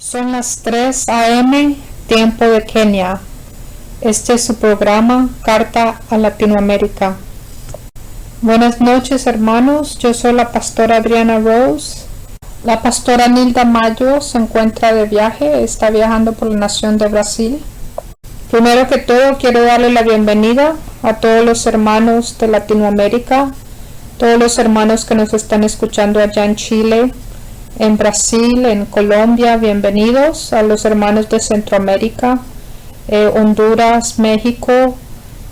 Son las 3 a.m. tiempo de Kenia. Este es su programa Carta a Latinoamérica. Buenas noches, hermanos. Yo soy la pastora Adriana Rose. La pastora Nilda Mayo se encuentra de viaje, está viajando por la nación de Brasil. Primero que todo, quiero darle la bienvenida a todos los hermanos de Latinoamérica, todos los hermanos que nos están escuchando allá en Chile, en Brasil, en Colombia. Bienvenidos a los hermanos de Centroamérica, Honduras, México,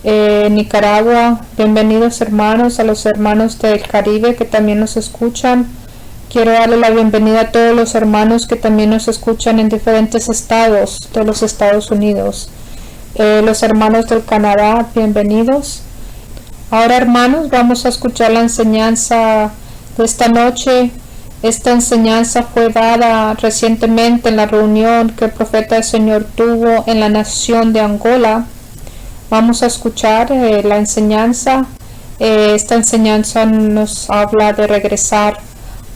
Nicaragua. Bienvenidos, hermanos, a los hermanos del Caribe que también nos escuchan. Quiero darle la bienvenida a todos los hermanos que también nos escuchan en diferentes estados de los Estados Unidos. Los hermanos del Canadá, bienvenidos. Ahora, hermanos, vamos a escuchar la enseñanza de esta noche. Esta enseñanza fue dada recientemente en la reunión que el profeta del Señor tuvo en la nación de Angola. Vamos a escuchar la enseñanza. Esta enseñanza nos habla de regresar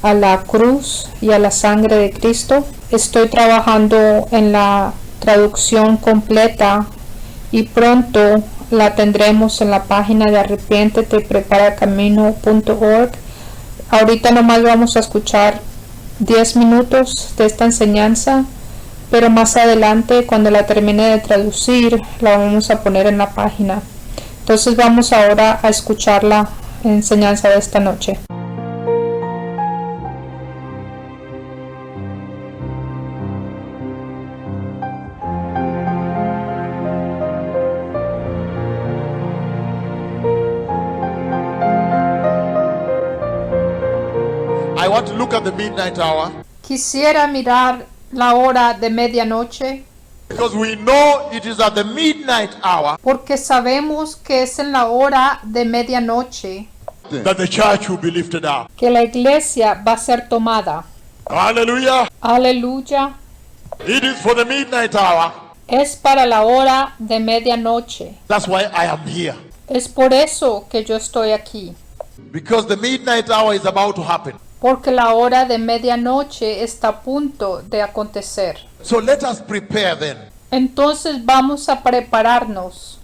a la cruz y a la sangre de Cristo. Estoy trabajando en la traducción completa y pronto la tendremos en la página de arrepiéntetepreparacamino.org. Ahorita nomás vamos a escuchar 10 minutos de esta enseñanza, pero más adelante, cuando la termine de traducir, la vamos a poner en la página. Entonces vamos ahora a escuchar la enseñanza de esta noche. I want to look at the midnight hour Quisiera mirar la hora de medianoche, because we know it is at the midnight hour porque sabemos que es en la hora de medianoche that the church will be lifted up. que la iglesia va a ser tomada. Hallelujah. Aleluya. It is for the midnight hour. Es para la hora de medianoche. That's why I am here. Es por eso que yo estoy aquí, Because the midnight hour is about to happen. porque la hora de medianoche está a punto de acontecer. So let us prepare then. Entonces vamos a prepararnos.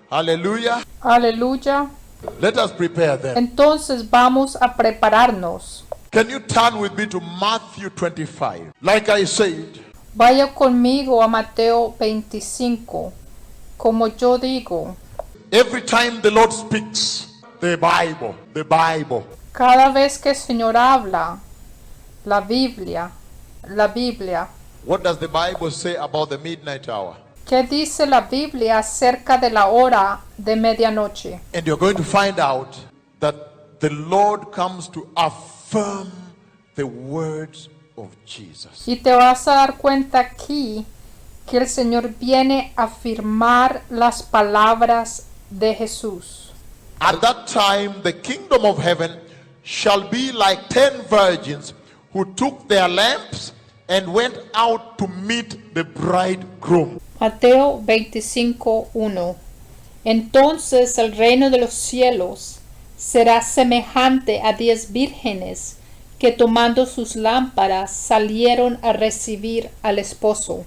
Hallelujah. Aleluya. Let us prepare then. Entonces vamos a prepararnos. Can you turn with me to Matthew 25? Like I said, Vaya conmigo a Mateo 25. Como yo digo, every time the Lord speaks, the Bible. cada vez que el Señor habla, la Biblia. What does the Bible say about the midnight hour? ¿Qué dice la Biblia acerca de la hora de medianoche? And you're going to find out that the Lord comes to affirm the words of Jesus. Y te vas a dar cuenta aquí que el Señor viene a afirmar las palabras de Jesús. At that time, the kingdom of heaven shall be like 10 virgins who took their lamps and went out to meet the bridegroom. Mateo 25:1. Entonces el reino de los cielos será semejante a 10 vírgenes que tomando sus lámparas salieron a recibir al esposo.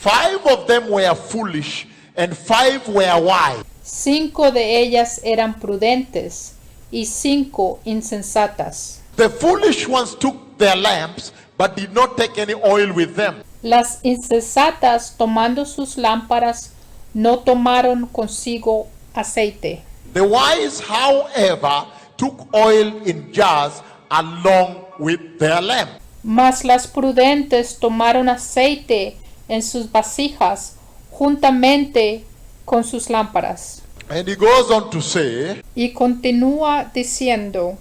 5 of them were foolish and 5 were wise. 5 de ellas eran prudentes y 5 insensatas. The foolish ones took their lamps but did not take any oil with them. Las insensatas, tomando sus lámparas, no tomaron consigo aceite. The wise, however, took oil in jars along with their lamp. Mas las prudentes tomaron aceite en sus vasijas juntamente con sus lámparas. And he goes on to say, Y continúa diciendo,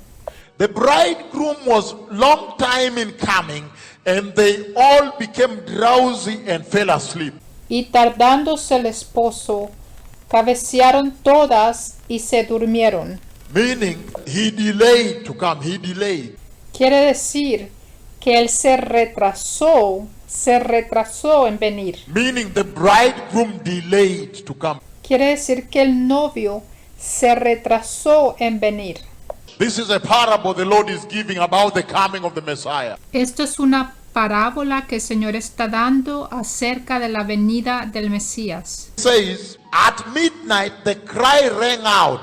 the bridegroom was long time in coming, and they all became drowsy and fell asleep. y tardándose el esposo, cabecearon todas y se durmieron. Meaning, he delayed to come. He delayed. Quiere decir que él se retrasó en venir. Meaning, the bridegroom delayed to come. Quiere decir que el novio se retrasó en venir. This is a parable the Lord is giving about the coming of the Messiah. Esto es una parábola que el Señor está dando acerca de la venida del Mesías. It says, at midnight the cry rang out,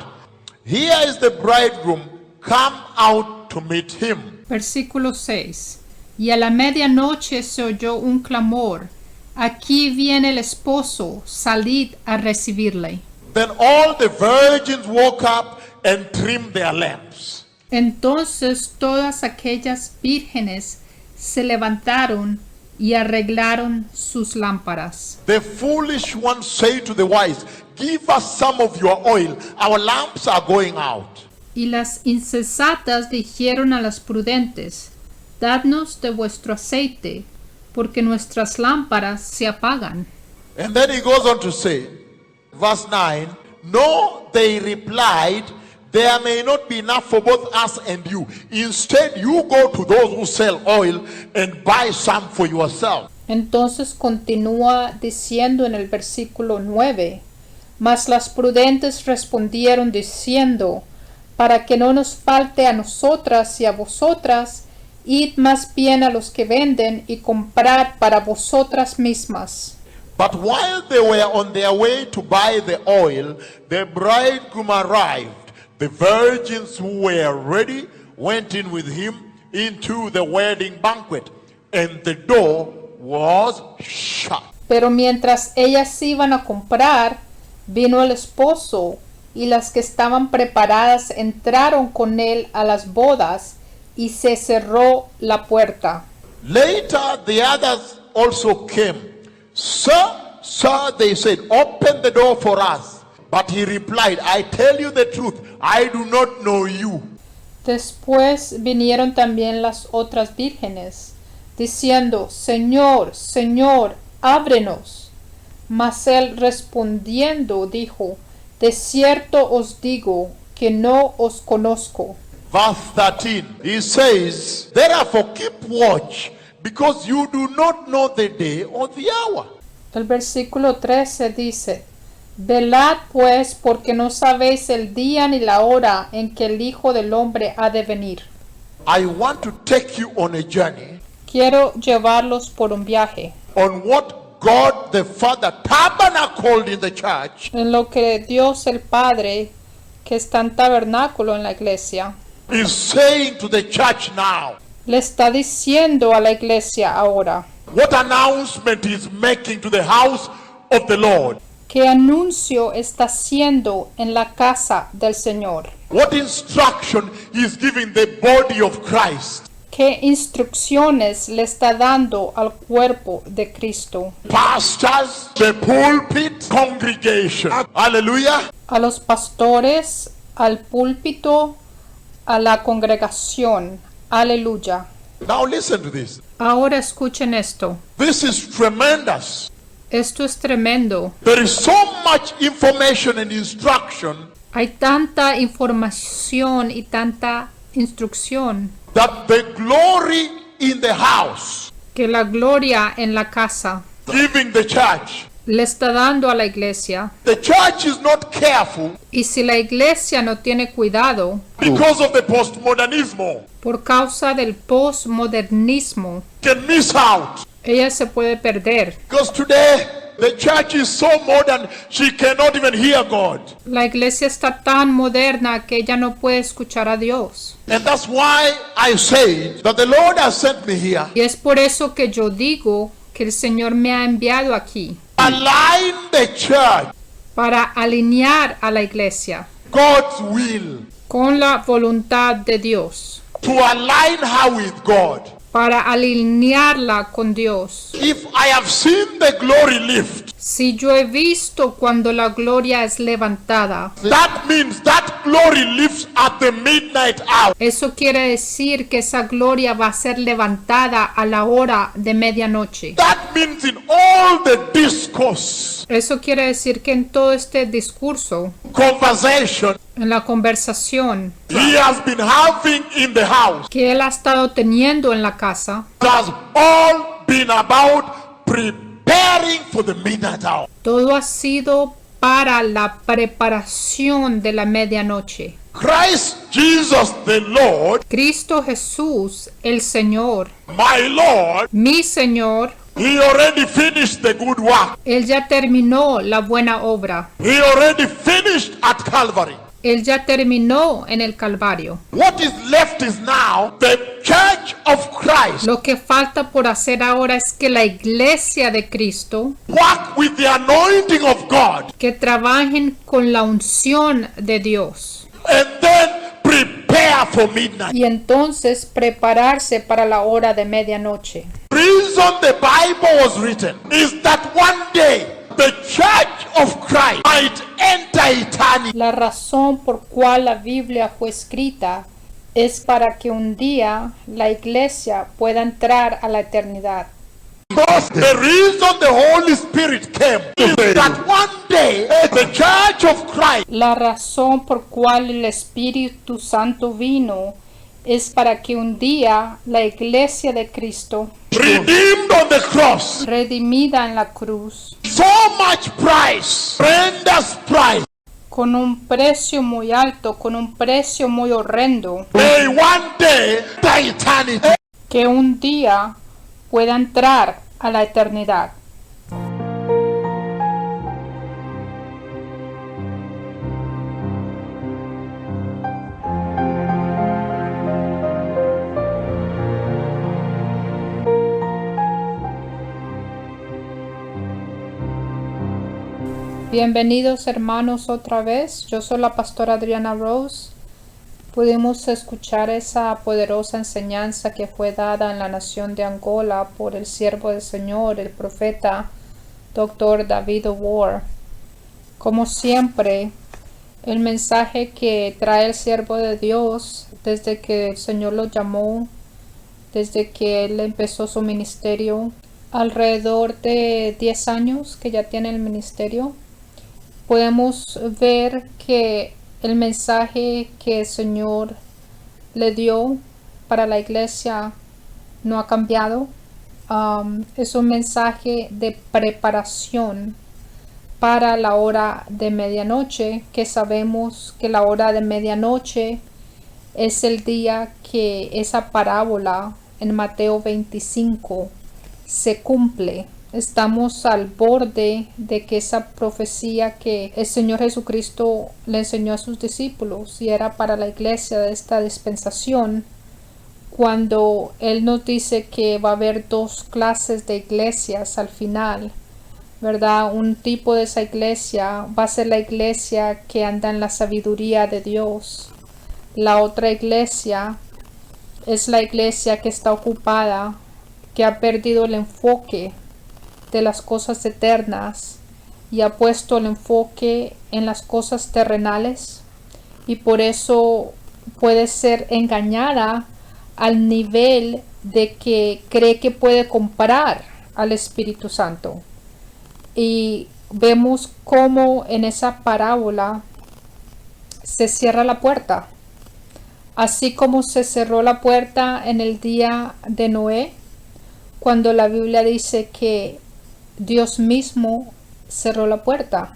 here is the bridegroom, come out to meet him. Versículo 6. Y a la medianoche se oyó un clamor, aquí viene el esposo, salid a recibirle. Then all the virgins woke up and trimmed their lamps. Entonces todas aquellas vírgenes se levantaron y arreglaron sus lámparas. The foolish ones say to the wise, give us some of your oil, our lamps are going out. Y las insensatas dijeron a las prudentes, dadnos de vuestro aceite, porque nuestras lámparas se apagan. And then he goes on to say, verse 9, no, they replied, there may not be enough for both us and you. Instead, you go to those who sell oil and buy some for yourself. Entonces continúa diciendo en el versículo 9, mas las prudentes respondieron diciendo, para que no nos falte a nosotras y a vosotras, id más bien a los que venden y comprad para vosotras mismas. But while they were on their way to buy the oil, the bridegroom arrived. The virgins who were ready went in with him into the wedding banquet, and the door was shut. Pero mientras ellas iban a comprar, vino el esposo, y las que estaban preparadas entraron con él a las bodas, y se cerró la puerta. Later the others also came. Sir, sir, they said, open the door for us. But he replied, I tell you the truth, I do not know you. Después vinieron también las otras vírgenes, diciendo, Señor, Señor, ábrenos. Mas él respondiendo dijo, de cierto os digo que no os conozco. Verse 13, he says, therefore keep watch, because you do not know the day or the hour. El versículo 13 dice, velad pues, porque no sabéis el día ni la hora en que el Hijo del Hombre ha de venir. I want to take you on a journey Quiero llevarlos por un viaje, on what God the Father tabernacled in the church en lo que Dios el Padre, que está en tabernáculo en la iglesia, is saying to the church now. le está diciendo a la iglesia ahora. What announcement he is making to the house of the Lord? ¿Qué anuncio está haciendo en la casa del Señor? What instruction he is giving the body of Christ? ¿Qué instrucciones le está dando al cuerpo de Cristo? Pastors, the pulpit, congregation. Hallelujah. A los pastores, al púlpito, a la congregación. Aleluya. Now listen to this. Ahora escuchen esto. This is tremendous. Esto es tremendo. There is so much information and instruction Hay tanta información y tanta instrucción that the glory in the house, que la gloria en la casa giving the church. le está dando a la iglesia. The church is not careful Y si la iglesia no tiene cuidado, because of the postmodernismo, por causa del postmodernismo, can miss out. ella se puede perder. Because today the church is so modern, she cannot even hear God. La iglesia está tan moderna que ella no puede escuchar a Dios. And that's why I say that the Lord has sent me here. Y es por eso que yo digo que el Señor me ha enviado aquí, Align the church, para alinear a la iglesia God's will, con la voluntad de Dios, to align her with God. para alinearla con Dios. If I have seen the glory lift, Si yo he visto cuando la gloria es levantada, that means that glory lifts at the midnight hour. eso quiere decir que esa gloria va a ser levantada a la hora de medianoche. That means in all the discourse, Eso quiere decir que en todo este discurso, conversation en la conversación he has been having in the house, que él ha estado teniendo en la casa, it has all been about preparing for the midnight hour. todo ha sido para la preparación de la medianoche. Christ Jesus the Lord, Cristo Jesús, el Señor, my Lord, mi Señor, he already finished the good work. Él ya terminó la buena obra. He already finished at Calvary. Él ya terminó en el Calvario. What is left is now the church of Christ Lo que falta por hacer ahora es que la iglesia de Cristo, work with the anointing of God que trabajen con la unción de Dios. and then prepare for midnight. Y entonces prepararse para la hora de medianoche. Reason the Bible was written is that one day the church of Christ might enter eternity. La razón por cual la Biblia fue escrita es para que un día la iglesia pueda entrar a la eternidad. Because the reason the Holy Spirit came is that one day the church of Christ La razón por cual el Espíritu Santo vino es para que un día la iglesia de Cristo, redeemed on the cross, redimida en la cruz, so much price, tremendous price, con un precio muy alto, con un precio muy horrendo, may one day the eternity. que un día pueda entrar a la eternidad. Bienvenidos hermanos otra vez, yo soy la pastora Adriana Rose. Pudimos escuchar esa poderosa enseñanza que fue dada en la nación de Angola por el siervo del Señor, el profeta Dr. David O'War. Como siempre, el mensaje que trae el siervo de Dios desde que el Señor lo llamó, desde que él empezó su ministerio, alrededor de 10 años que ya tiene el ministerio, podemos ver que el mensaje que el Señor le dio para la iglesia no ha cambiado. Es un mensaje de preparación para la hora de medianoche, que sabemos que la hora de medianoche es el día que esa parábola en Mateo 25 se cumple. Estamos al borde de que esa profecía que el Señor Jesucristo le enseñó a sus discípulos y era para la iglesia de esta dispensación, cuando Él nos dice que va a haber dos clases de iglesias al final, ¿verdad? Un tipo de esa iglesia va a ser la iglesia que anda en la sabiduría de Dios. La otra iglesia es la iglesia que está ocupada, que ha perdido el enfoque de las cosas eternas y ha puesto el enfoque en las cosas terrenales, y por eso puede ser engañada al nivel de que cree que puede comprar al Espíritu Santo. Y vemos cómo en esa parábola se cierra la puerta, así como se cerró la puerta en el día de Noé, cuando la Biblia dice que Dios mismo cerró la puerta,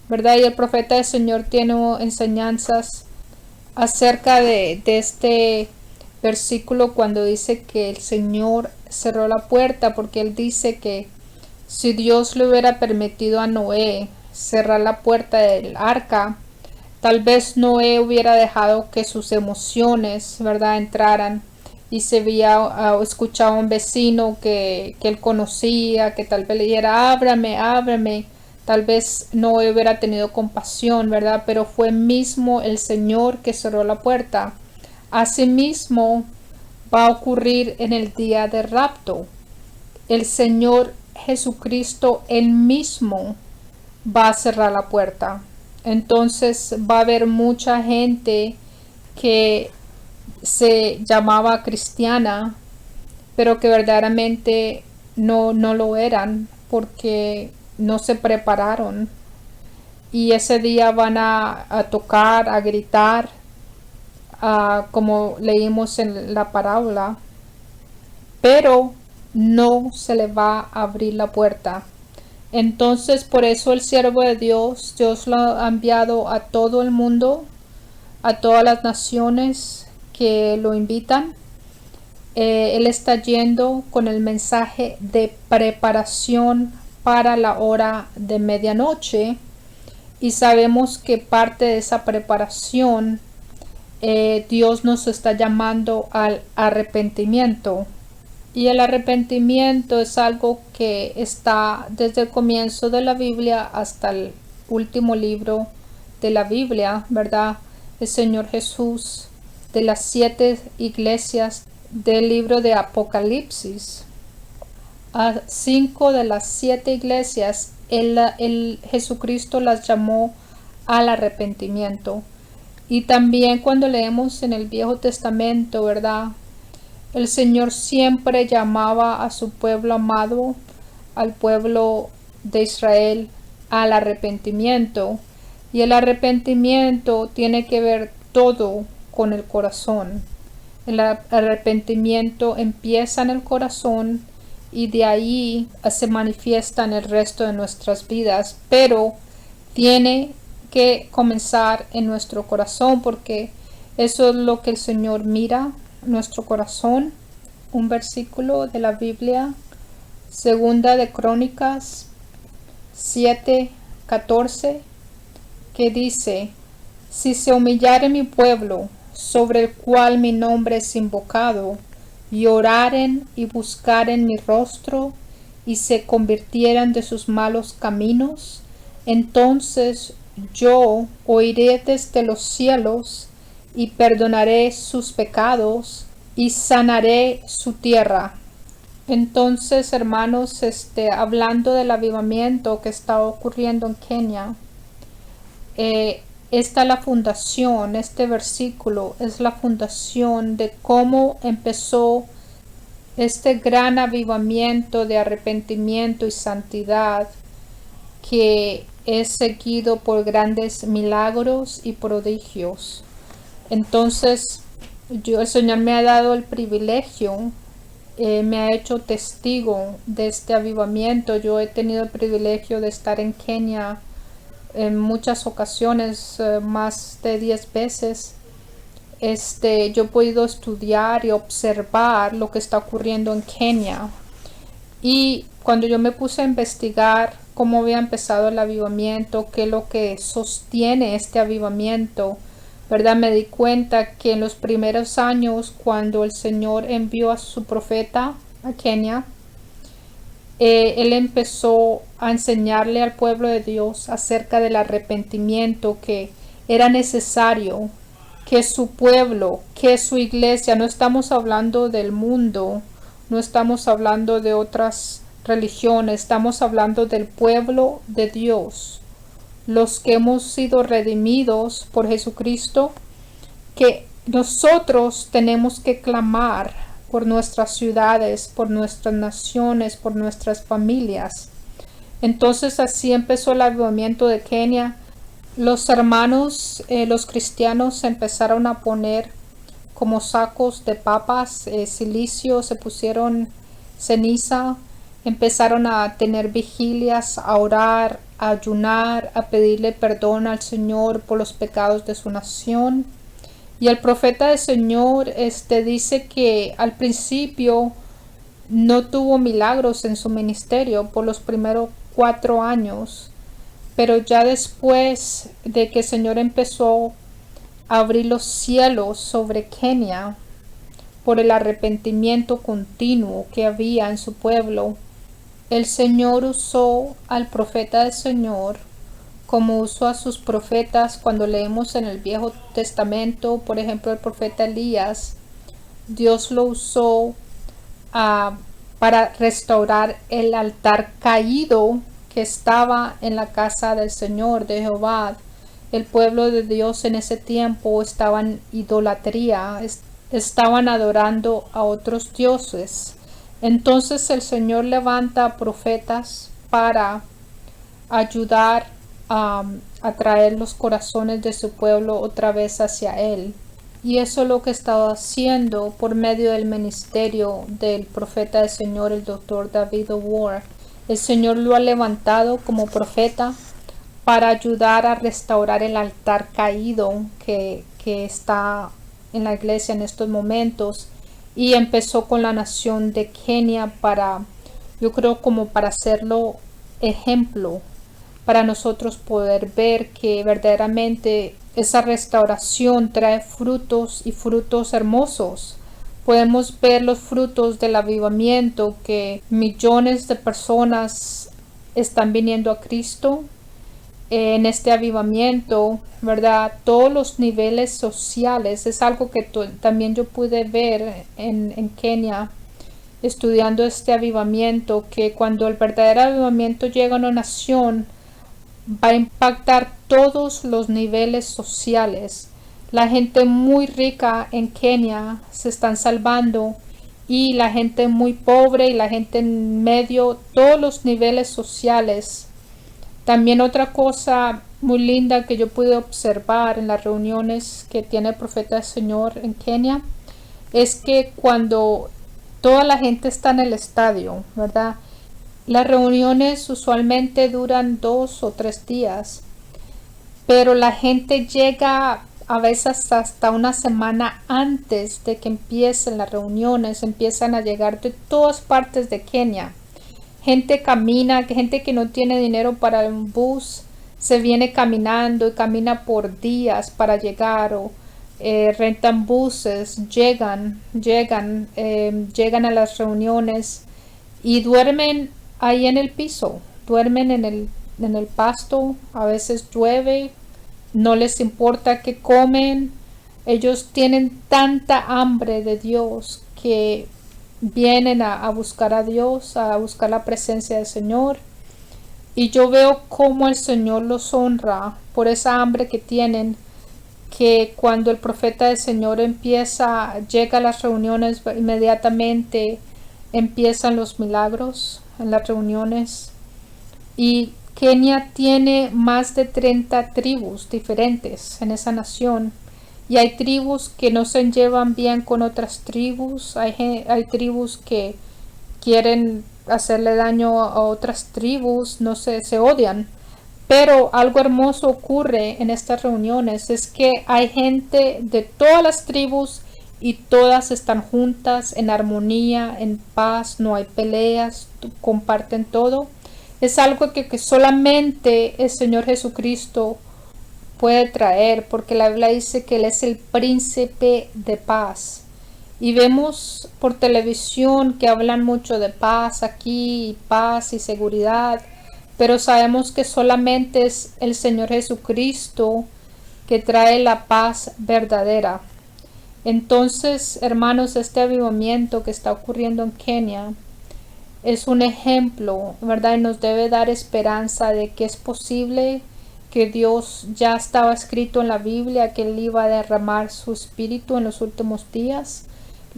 ¿verdad? Y el profeta del Señor tiene enseñanzas acerca de este versículo cuando dice que el Señor cerró la puerta, porque Él dice que si Dios le hubiera permitido a Noé cerrar la puerta del arca, tal vez Noé hubiera dejado que sus emociones, ¿verdad?, entraran, y se veía escuchaba a un vecino que él conocía, que tal vez le dijera ábrame, ábrame. Tal vez no hubiera tenido compasión, ¿verdad? Pero fue mismo el Señor que cerró la puerta. Asimismo va a ocurrir en el día del rapto. El Señor Jesucristo él mismo va a cerrar la puerta. Entonces va a haber mucha gente que se llamaba cristiana, pero que verdaderamente no lo eran, porque no se prepararon, y ese día van a tocar, a gritar, como leímos en la parábola, pero no se le va a abrir la puerta. Entonces por eso el siervo de Dios lo ha enviado a todo el mundo, a todas las naciones que lo invitan. Él está yendo con el mensaje de preparación para la hora de medianoche, y sabemos que parte de esa preparación Dios nos está llamando al arrepentimiento, y el arrepentimiento es algo que está desde el comienzo de la Biblia hasta el último libro de la Biblia, ¿verdad? El Señor Jesús, de las 7 iglesias del libro de Apocalipsis, a 5 de las 7 iglesias, Jesucristo las llamó al arrepentimiento. Y también cuando leemos en el Viejo Testamento, ¿verdad? El Señor siempre llamaba a su pueblo amado, al pueblo de Israel, al arrepentimiento. Y el arrepentimiento tiene que ver todo con el corazón. El arrepentimiento empieza en el corazón y de ahí se manifiesta en el resto de nuestras vidas, pero tiene que comenzar en nuestro corazón, porque eso es lo que el Señor mira, nuestro corazón. Un versículo de la Biblia, segunda de Crónicas 7:14, que dice: si se humillare mi pueblo, sobre el cual mi nombre es invocado, y oraren y buscaren mi rostro, y se convirtieran de sus malos caminos, entonces yo oiré desde los cielos, y perdonaré sus pecados, y sanaré su tierra. Entonces, hermanos, hablando del avivamiento que está ocurriendo en Kenia, esta es la fundación, este versículo es la fundación de cómo empezó este gran avivamiento de arrepentimiento y santidad, que es seguido por grandes milagros y prodigios. Entonces, el Señor me ha dado el privilegio, me ha hecho testigo de este avivamiento. Yo he tenido el privilegio de estar en Kenia en muchas ocasiones, más de 10 veces. Yo he podido estudiar y observar lo que está ocurriendo en Kenia, y cuando yo me puse a investigar cómo había empezado el avivamiento, qué es lo que sostiene este avivamiento, ¿verdad? Me di cuenta que en los primeros años, cuando el Señor envió a su profeta a Kenia, él empezó a enseñarle al pueblo de Dios acerca del arrepentimiento, que era necesario que su pueblo, que su iglesia, no estamos hablando del mundo, no estamos hablando de otras religiones, estamos hablando del pueblo de Dios, los que hemos sido redimidos por Jesucristo, que nosotros tenemos que clamar por nuestras ciudades, por nuestras naciones, por nuestras familias. Entonces así empezó el avivamiento de Kenia. Los hermanos, los cristianos, se empezaron a poner como sacos de papas, silicio, se pusieron ceniza, empezaron a tener vigilias, a orar, a ayunar, a pedirle perdón al Señor por los pecados de su nación. Y el profeta del Señor dice que al principio no tuvo milagros en su ministerio por los primeros 4 años, pero ya después de que el Señor empezó a abrir los cielos sobre Kenia por el arrepentimiento continuo que había en su pueblo, el Señor usó al profeta del Señor como usó a sus profetas. Cuando leemos en el Viejo Testamento, por ejemplo, el profeta Elías, Dios lo usó para restaurar el altar caído que estaba en la casa del Señor, de Jehová. El pueblo de Dios en ese tiempo estaba en idolatría, estaban adorando a otros dioses. Entonces el Señor levanta profetas para ayudar a traer los corazones de su pueblo otra vez hacia Él. Y eso es lo que estaba haciendo por medio del ministerio del profeta del Señor, el doctor David Ward. El Señor lo ha levantado como profeta para ayudar a restaurar el altar caído que que está en la iglesia en estos momentos, y empezó con la nación de Kenia para, yo creo, como para hacerlo ejemplo para nosotros poder ver que verdaderamente esa restauración trae frutos y frutos hermosos. Podemos ver los frutos del avivamiento, que millones de personas están viniendo a Cristo en este avivamiento, ¿verdad? Todos los niveles sociales, es algo que también yo pude ver en Kenia, estudiando este avivamiento, que cuando el verdadero avivamiento llega a una nación, va a impactar todos los niveles sociales. La gente muy rica en Kenia se están salvando, y la gente muy pobre y la gente en medio, todos los niveles sociales. También otra cosa muy linda que yo pude observar en las reuniones que tiene el profeta del Señor en Kenia, es que cuando toda la gente está en el estadio, ¿verdad? Las reuniones usualmente duran 2 o 3 días, pero la gente llega a veces hasta una semana antes de que empiecen las reuniones. Empiezan a llegar de todas partes de Kenia. Gente camina, gente que no tiene dinero para un bus, se viene caminando y camina por días para llegar, o rentan buses, llegan a las reuniones y duermen ahí en el piso, duermen en el pasto. A veces llueve, no les importa qué comen. Ellos tienen tanta hambre de Dios que vienen a buscar a Dios, a buscar la presencia del Señor. Y yo veo cómo el Señor los honra por esa hambre que tienen, que cuando el profeta del Señor llega a las reuniones, inmediatamente empiezan los milagros en las reuniones. Y Kenia tiene más de 30 tribus diferentes en esa nación, y hay tribus que no se llevan bien con otras tribus. Hay tribus que quieren hacerle daño a otras tribus, no se odian. Pero algo hermoso ocurre en estas reuniones, es que hay gente de todas las tribus y todas están juntas en armonía, en paz, no hay peleas, comparten todo. Es algo que solamente el Señor Jesucristo puede traer, porque la Biblia dice que Él es el príncipe de paz. Y vemos por televisión que hablan mucho de paz aquí, paz y seguridad, pero sabemos que solamente es el Señor Jesucristo que trae la paz verdadera. Entonces, hermanos, este avivamiento que está ocurriendo en Kenia es un ejemplo, ¿verdad? Y nos debe dar esperanza de que es posible, que Dios ya estaba escrito en la Biblia, que Él iba a derramar su espíritu en los últimos días.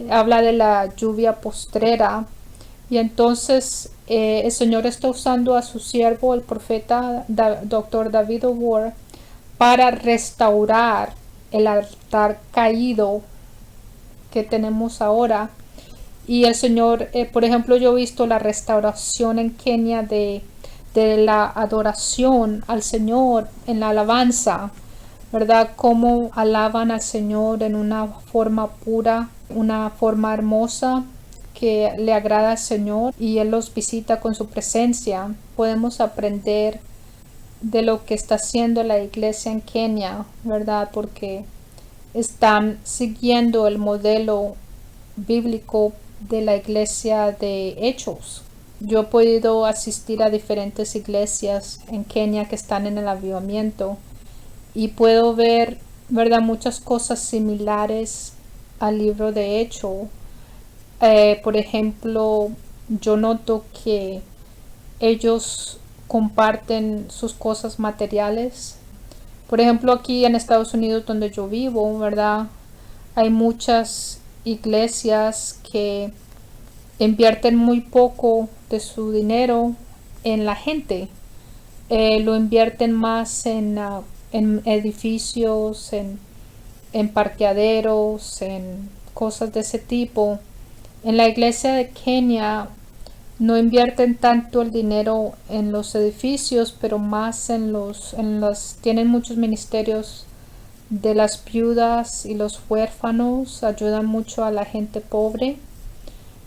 Habla de la lluvia postrera. Y entonces el Señor está usando a su siervo, el profeta Dr. David O'Ward, para restaurar el altar caído que tenemos ahora. Y el Señor, por ejemplo, yo he visto la restauración en Kenia de la adoración al Señor, en la alabanza, ¿verdad? Cómo alaban al Señor en una forma pura, una forma hermosa que le agrada al Señor, y Él los visita con su presencia. Podemos aprender de lo que está haciendo la iglesia en Kenia, ¿verdad? Porque están siguiendo el modelo bíblico de la iglesia de Hechos. Yo he podido asistir a diferentes iglesias en Kenia que están en el avivamiento, y puedo ver, ¿verdad?, muchas cosas similares al libro de Hechos. Por ejemplo, yo noto que ellos comparten sus cosas materiales. Por ejemplo, aquí en Estados Unidos, donde yo vivo, ¿verdad?, hay muchas iglesias que invierten muy poco de su dinero en la gente. Lo invierten más en edificios, en parqueaderos, en cosas de ese tipo. En la iglesia de Kenia no invierten tanto el dinero en los edificios, pero más tienen muchos ministerios de las viudas y los huérfanos, ayudan mucho a la gente pobre.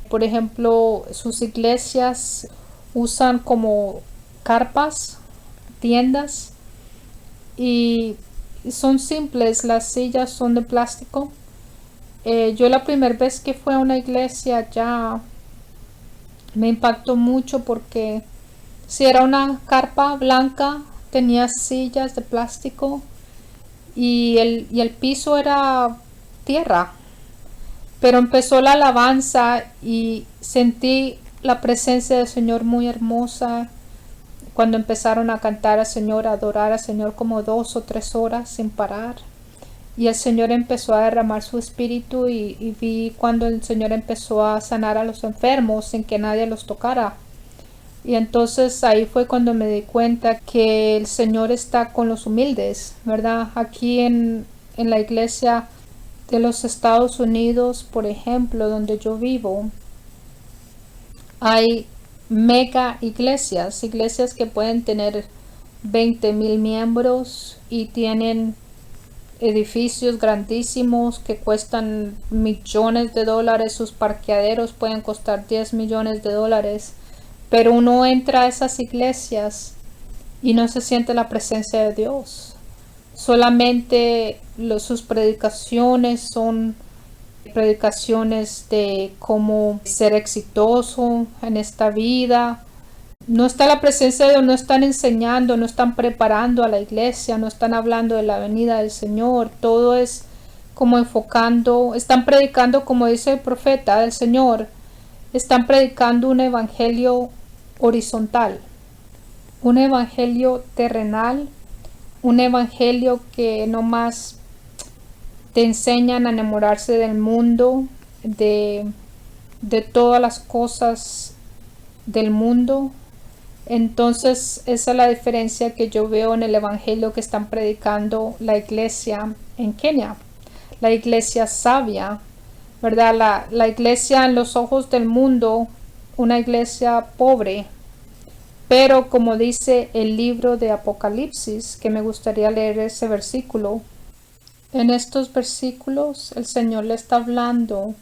Por ejemplo, sus iglesias usan como carpas, tiendas, y son simples, las sillas son de plástico. Yo la primera vez que fui a una iglesia ya me impactó mucho porque si era una carpa blanca, tenía sillas de plástico y el piso era tierra. Pero empezó la alabanza y sentí la presencia del Señor muy hermosa cuando empezaron a cantar al Señor, a adorar al Señor como 2 o 3 horas sin parar. Y el Señor empezó a derramar su espíritu y vi cuando el Señor empezó a sanar a los enfermos sin que nadie los tocara. Y entonces ahí fue cuando me di cuenta que el Señor está con los humildes, ¿verdad? Aquí en la iglesia de los Estados Unidos, por ejemplo, donde yo vivo, hay mega iglesias, iglesias que pueden tener 20,000 miembros y tienen edificios grandísimos que cuestan millones de dólares, sus parqueaderos pueden costar 10 millones de dólares, pero uno entra a esas iglesias y no se siente la presencia de Dios. Solamente sus predicaciones son predicaciones de cómo ser exitoso en esta vida. No está la presencia de Dios, no están enseñando, no están preparando a la iglesia, no están hablando de la venida del Señor. Todo es como enfocando, están predicando, como dice el profeta del Señor, están predicando un evangelio horizontal, un evangelio terrenal, un evangelio que no más te enseñan a enamorarse del mundo, de todas las cosas del mundo. Entonces esa es la diferencia que yo veo en el evangelio que están predicando la iglesia en Kenia, la iglesia sabia, ¿verdad? La iglesia en los ojos del mundo, una iglesia pobre. Pero como dice el libro de Apocalipsis, que me gustaría leer ese versículo, en estos versículos el Señor le está hablando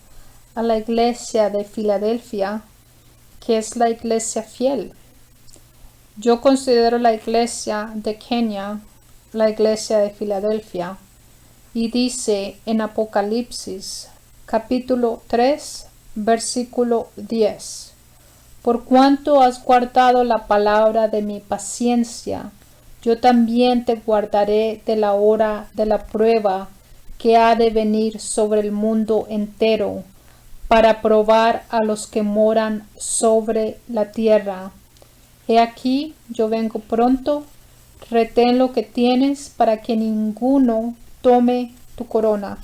a la iglesia de Filadelfia, que es la iglesia fiel. Yo considero la iglesia de Kenia la iglesia de Filadelfia. Y dice en Apocalipsis capítulo 3 versículo 10: Por cuanto has guardado la palabra de mi paciencia, yo también te guardaré de la hora de la prueba que ha de venir sobre el mundo entero, para probar a los que moran sobre la tierra. He aquí, yo vengo pronto, retén lo que tienes para que ninguno tome tu corona.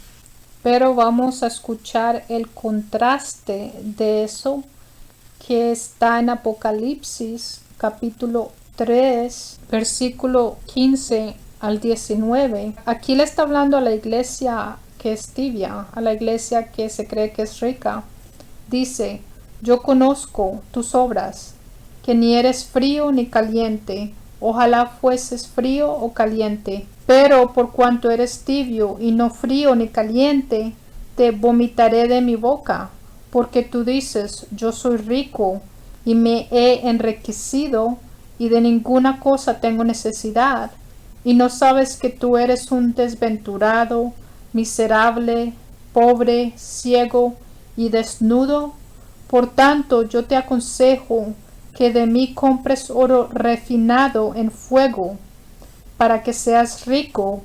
Pero vamos a escuchar el contraste de eso que está en Apocalipsis capítulo 3 versículo 15 al 19. Aquí le está hablando a la iglesia que es tibia, a la iglesia que se cree que es rica. Dice: yo conozco tus obras, que ni eres frío ni caliente. Ojalá fueses frío o caliente. Pero por cuanto eres tibio y no frío ni caliente, te vomitaré de mi boca. Porque tú dices: yo soy rico y me he enriquecido y de ninguna cosa tengo necesidad, y no sabes que tú eres un desventurado, miserable, pobre, ciego y desnudo. Por tanto, yo te aconsejo que de mí compres oro refinado en fuego, para que seas rico,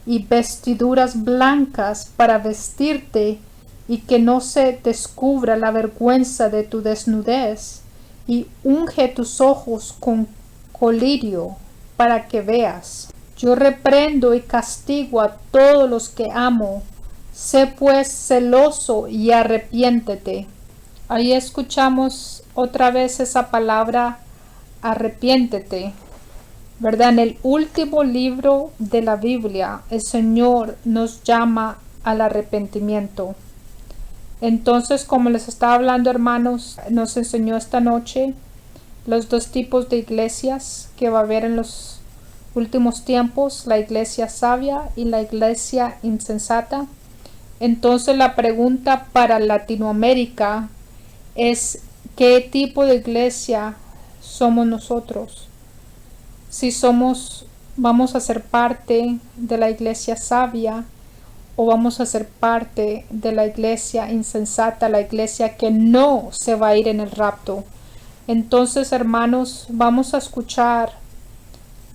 y vestiduras blancas para vestirte, y que no se descubra la vergüenza de tu desnudez, y unge tus ojos con colirio para que veas. Yo reprendo y castigo a todos los que amo. Sé pues celoso y arrepiéntete. Ahí escuchamos otra vez esa palabra arrepiéntete, ¿verdad? En el último libro de la Biblia, el Señor nos llama al arrepentimiento. Entonces, como les estaba hablando, hermanos, nos enseñó esta noche los 2 tipos de iglesias que va a haber en los últimos tiempos, la iglesia sabia y la iglesia insensata. Entonces la pregunta para Latinoamérica es: ¿qué tipo de iglesia somos nosotros? Si vamos a ser parte de la iglesia sabia o vamos a ser parte de la iglesia insensata, la iglesia que no se va a ir en el rapto. Entonces, hermanos, vamos a escuchar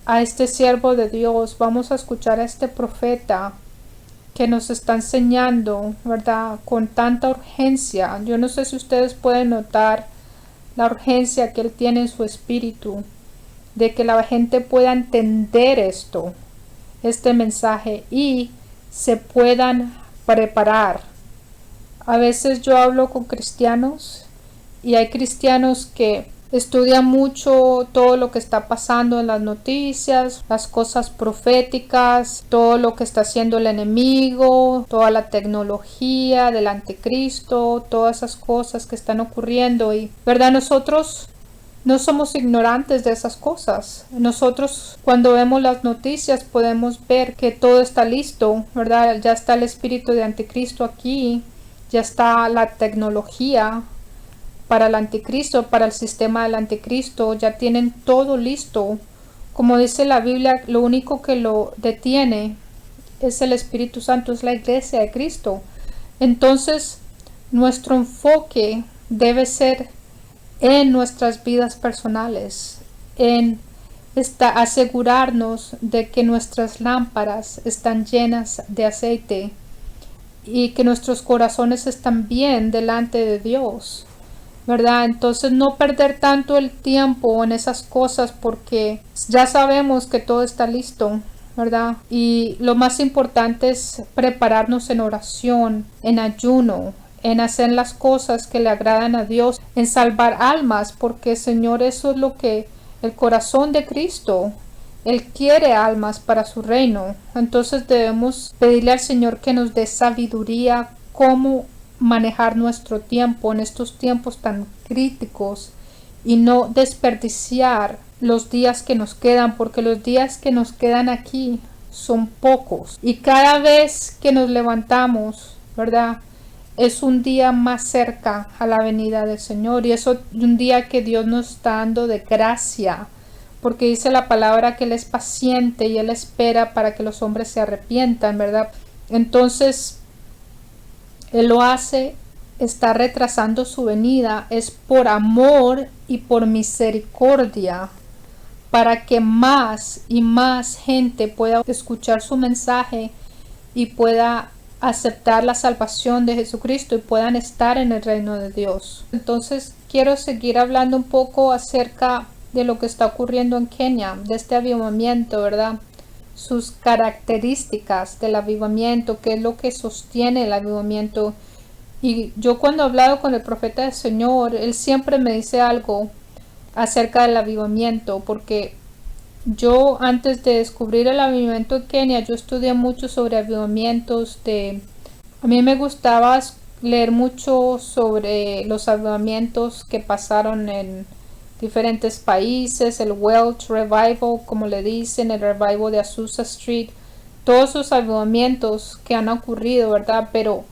a este siervo de Dios, vamos a escuchar a este profeta que nos está enseñando, ¿verdad?, con tanta urgencia. Yo no sé si ustedes pueden notar la urgencia que él tiene en su espíritu, de que la gente pueda entender este mensaje y se puedan preparar. A veces yo hablo con cristianos y hay cristianos que estudian mucho todo lo que está pasando en las noticias, las cosas proféticas, todo lo que está haciendo el enemigo, toda la tecnología del anticristo, todas esas cosas que están ocurriendo. Y, ¿verdad? Nosotros no somos ignorantes de esas cosas. Nosotros, cuando vemos las noticias, podemos ver que todo está listo, ¿verdad? Ya está el espíritu de anticristo aquí, ya está la tecnología para el anticristo, para el sistema del anticristo, ya tienen todo listo. Como dice la Biblia, lo único que lo detiene es el Espíritu Santo, es la iglesia de Cristo. Entonces, nuestro enfoque debe ser en nuestras vidas personales, en asegurarnos de que nuestras lámparas están llenas de aceite y que nuestros corazones están bien delante de Dios, ¿verdad? Entonces no perder tanto el tiempo en esas cosas porque ya sabemos que todo está listo, ¿verdad? Y lo más importante es prepararnos en oración, en ayuno, en hacer las cosas que le agradan a Dios, en salvar almas, porque Señor, eso es lo que el corazón de Cristo, Él quiere almas para su reino. Entonces debemos pedirle al Señor que nos dé sabiduría, cómo manejar nuestro tiempo en estos tiempos tan críticos y no desperdiciar los días que nos quedan, porque los días que nos quedan aquí son pocos y cada vez que nos levantamos, ¿verdad?, es un día más cerca a la venida del Señor, y es un día que Dios nos está dando de gracia, porque dice la palabra que Él es paciente y Él espera para que los hombres se arrepientan, ¿verdad? Entonces Él lo hace, está retrasando su venida, es por amor y por misericordia, para que más y más gente pueda escuchar su mensaje y pueda aceptar la salvación de Jesucristo y puedan estar en el reino de Dios. Entonces quiero seguir hablando un poco acerca de lo que está ocurriendo en Kenia, de este avivamiento, ¿verdad? Sus características del avivamiento, qué es lo que sostiene el avivamiento. Y yo cuando he hablado con el profeta del Señor, él siempre me dice algo acerca del avivamiento, porque yo antes de descubrir el avivamiento en Kenia, yo estudié mucho sobre avivamientos. A mí me gustaba leer mucho sobre los avivamientos que pasaron en diferentes países, el Welsh Revival, como le dicen, el Revival de Azusa Street, todos esos avivamientos que han ocurrido, ¿verdad? Pero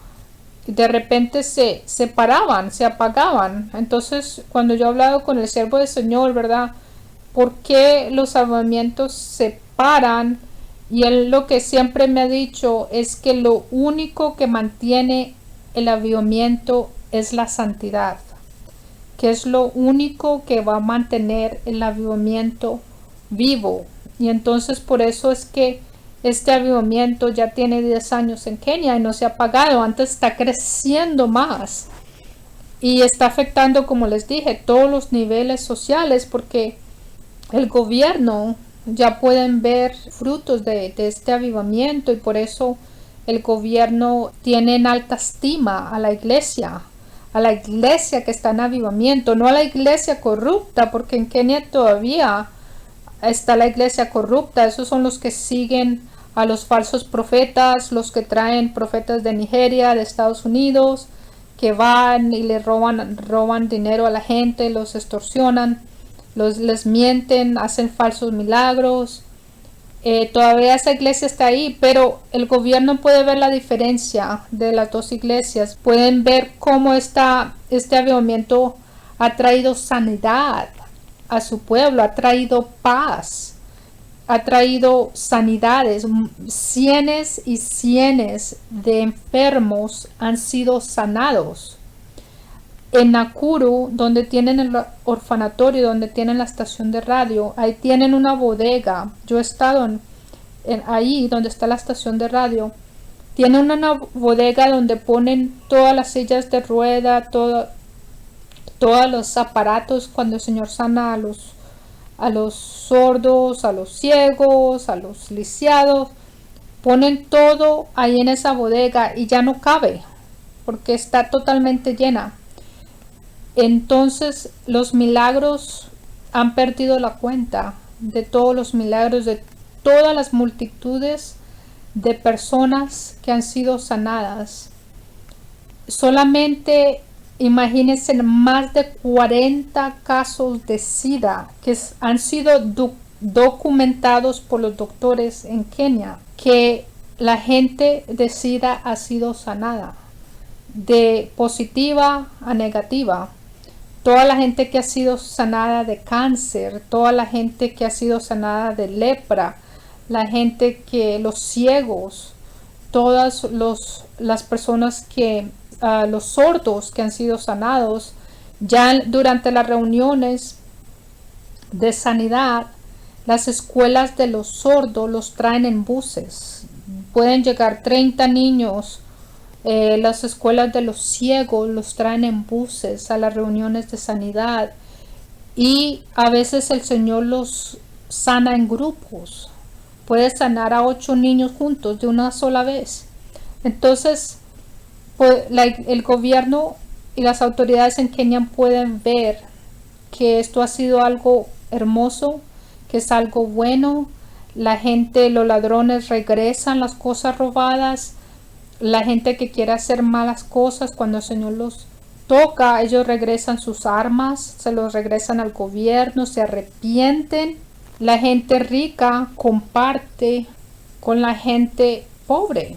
de repente se paraban, se apagaban. Entonces, cuando yo he hablado con el siervo del Señor, ¿verdad?, ¿por qué los avivamientos se paran? Y él lo que siempre me ha dicho es que lo único que mantiene el avivamiento es la santidad, que es lo único que va a mantener el avivamiento vivo. Y entonces por eso es que este avivamiento ya tiene 10 años en Kenia y no se ha apagado. Antes está creciendo más y está afectando, como les dije, todos los niveles sociales, porque el gobierno ya pueden ver frutos de este avivamiento, y por eso el gobierno tiene en alta estima a la iglesia que está en avivamiento, no a la iglesia corrupta, porque en Kenia todavía está la iglesia corrupta. Esos son los que siguen a los falsos profetas, los que traen profetas de Nigeria, de Estados Unidos, que van y le roban dinero a la gente, los extorsionan, les mienten, hacen falsos milagros, Todavía esa iglesia está ahí, pero el gobierno puede ver la diferencia de las dos iglesias. Pueden ver cómo este avivamiento ha traído sanidad a su pueblo, ha traído paz, ha traído sanidades. Cientos y cientos de enfermos han sido sanados. En Nakuru, donde tienen el orfanatorio, donde tienen la estación de radio, ahí tienen una bodega. Yo he estado ahí donde está la estación de radio. Tienen una bodega donde ponen todas las sillas de rueda, todos los aparatos cuando el Señor sana a los sordos, a los ciegos, a los lisiados. Ponen todo ahí en esa bodega y ya no cabe porque está totalmente llena. Entonces los milagros han perdido la cuenta de todos los milagros, de todas las multitudes de personas que han sido sanadas. Solamente imagínense más de 40 casos de SIDA que han sido documentados por los doctores en Kenia, que la gente de SIDA ha sido sanada de positiva a negativa. Toda la gente que ha sido sanada de cáncer, toda la gente que ha sido sanada de lepra, la gente que los ciegos, todas las personas que los sordos que han sido sanados, ya durante las reuniones de sanidad, las escuelas de los sordos los traen en buses. Pueden llegar 30 niños. Las escuelas de los ciegos los traen en buses a las reuniones de sanidad, y a veces el Señor los sana en grupos. Puede sanar a 8 niños juntos de una sola vez. Entonces pues, el gobierno y las autoridades en Kenia pueden ver que esto ha sido algo hermoso, que es algo bueno. La gente, los ladrones regresan las cosas robadas. La gente que quiere hacer malas cosas, cuando el Señor los toca, ellos regresan sus armas, se los regresan al gobierno, se arrepienten. La gente rica comparte con la gente pobre.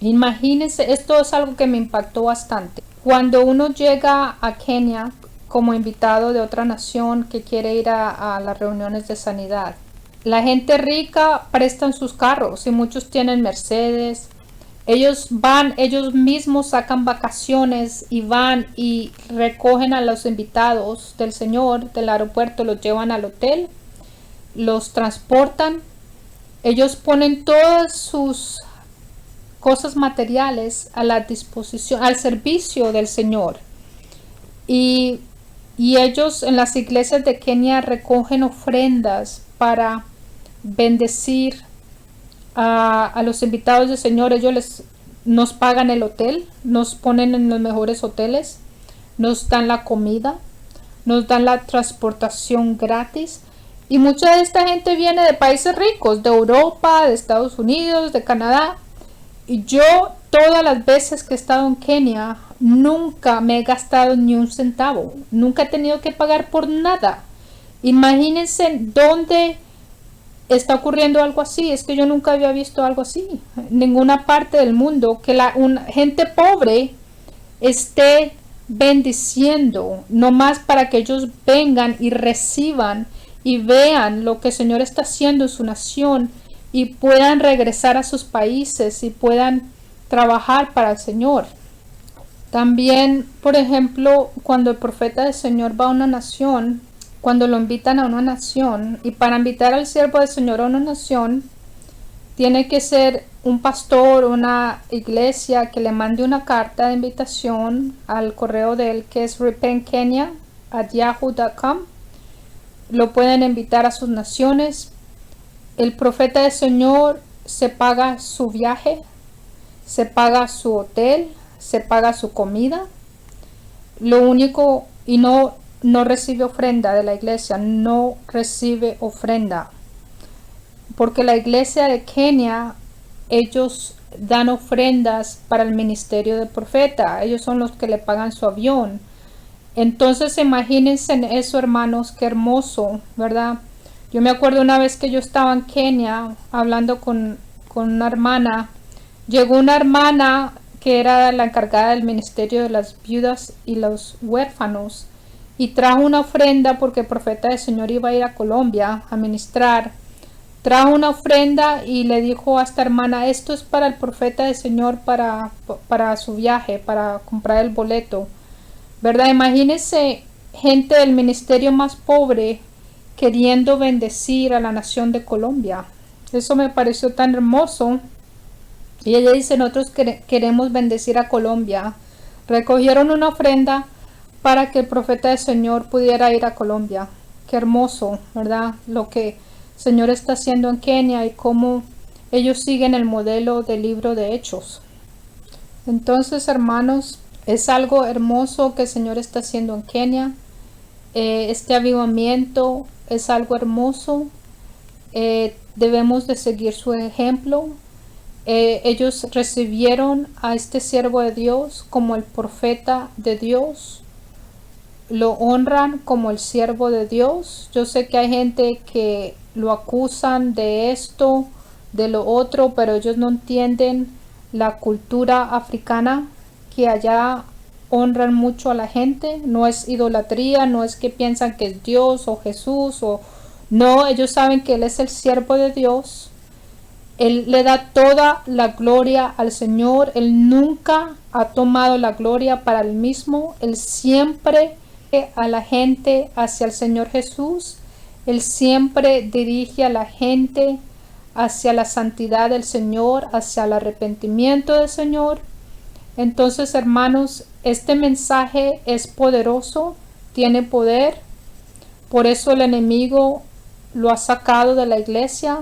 Imagínense, esto es algo que me impactó bastante. Cuando uno llega a Kenia como invitado de otra nación que quiere ir a las reuniones de sanidad, la gente rica prestan sus carros y muchos tienen Mercedes. Ellos mismos sacan vacaciones y van y recogen a los invitados del Señor del aeropuerto, los llevan al hotel, los transportan. Ellos ponen todas sus cosas materiales a la disposición, al servicio del Señor. Y ellos en las iglesias de Kenia recogen ofrendas para bendecir a los invitados del Señor. Ellos nos pagan el hotel, nos ponen en los mejores hoteles, nos dan la comida, nos dan la transportación gratis. Y mucha de esta gente viene de países ricos, de Europa, de Estados Unidos, de Canadá. Y yo todas las veces que he estado en Kenia nunca me he gastado ni un centavo, nunca he tenido que pagar por nada. Imagínense dónde está ocurriendo algo así. Es que yo nunca había visto algo así en ninguna parte del mundo, que gente pobre esté bendiciendo nomás para que ellos vengan y reciban y vean lo que el Señor está haciendo en su nación y puedan regresar a sus países y puedan trabajar para el Señor. También, por ejemplo, cuando el profeta del Señor va a una nación, cuando lo invitan a una nación, y para invitar al siervo del Señor a una nación, tiene que ser un pastor, una iglesia que le mande una carta de invitación al correo de él, que es repentkenya@yahoo.com. Lo pueden invitar a sus naciones. El profeta del Señor se paga su viaje, se paga su hotel, se paga su comida. Lo único, y no recibe ofrenda de la iglesia, no recibe ofrenda. Porque la iglesia de Kenia, ellos dan ofrendas para el ministerio del profeta. Ellos son los que le pagan su avión. Entonces imagínense eso, hermanos, qué hermoso, ¿verdad? Yo me acuerdo una vez que yo estaba en Kenia hablando con una hermana. Llegó una hermana que era la encargada del ministerio de las viudas y los huérfanos y trajo una ofrenda porque el profeta del Señor iba a ir a Colombia a ministrar. Trajo una ofrenda y le dijo a esta hermana, esto es para el profeta del Señor para su viaje, para comprar el boleto, ¿verdad? Imagínense gente del ministerio más pobre queriendo bendecir a la nación de Colombia. Eso me pareció tan hermoso. Y ella dice, nosotros queremos bendecir a Colombia. Recogieron una ofrenda para que el profeta del Señor pudiera ir a Colombia. Qué hermoso, ¿verdad? Lo que el Señor está haciendo en Kenia y cómo ellos siguen el modelo del libro de Hechos. Entonces, hermanos, es algo hermoso que el Señor está haciendo en Kenia. Este avivamiento es algo hermoso. Debemos de seguir su ejemplo. Ellos recibieron a este siervo de Dios como el profeta de Dios. Lo honran como el siervo de Dios. Yo sé que hay gente que lo acusan de esto, de lo otro, pero ellos no entienden la cultura africana, que allá honran mucho a la gente. No es idolatría, no es que piensan que es Dios o Jesús o no, ellos saben que Él es el siervo de Dios. Él le da toda la gloria al Señor. Él nunca ha tomado la gloria para Él mismo. Él siempre a la gente hacia el Señor Jesús. Él siempre dirige a la gente hacia la santidad del Señor, hacia el arrepentimiento del Señor. Entonces, hermanos, este mensaje es poderoso, tiene poder. Por eso el enemigo lo ha sacado de la iglesia.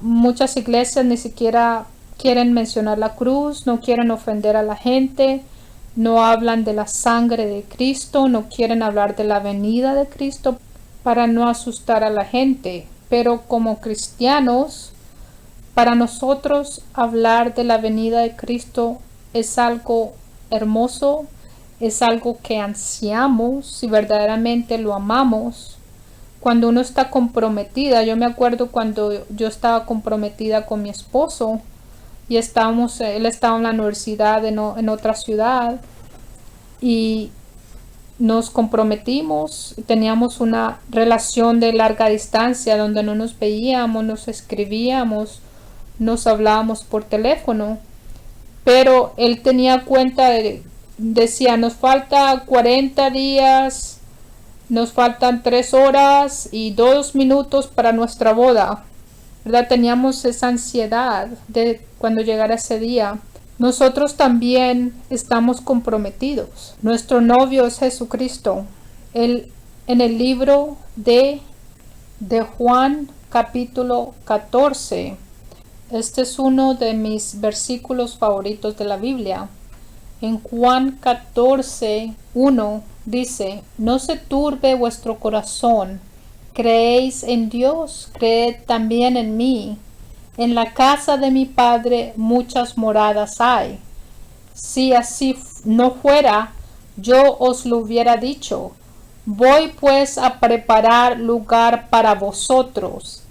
Muchas iglesias ni siquiera quieren mencionar la cruz, no quieren ofender a la gente, no hablan de la sangre de Cristo, no quieren hablar de la venida de Cristo para no asustar a la gente. Pero como cristianos, para nosotros hablar de la venida de Cristo es algo hermoso, es algo que ansiamos y verdaderamente lo amamos. Cuando uno está comprometida, yo me acuerdo cuando yo estaba comprometida con mi esposo y él estaba en la universidad en otra ciudad y nos comprometimos, teníamos una relación de larga distancia donde no nos veíamos, nos escribíamos, nos hablábamos por teléfono, pero él tenía cuenta decía, nos falta 40 días, nos faltan 3 horas y 2 minutos para nuestra boda, ¿verdad? Teníamos esa ansiedad de cuando llegara ese día. Nosotros también estamos comprometidos. Nuestro novio es Jesucristo. En el libro de Juan capítulo 14, este es uno de mis versículos favoritos de la Biblia. En Juan 14:1 dice, no se turbe vuestro corazón, creéis en Dios, creed también en mí. En la casa de mi Padre muchas moradas hay. Si así no fuera, yo os lo hubiera dicho. Voy pues a preparar lugar para vosotros.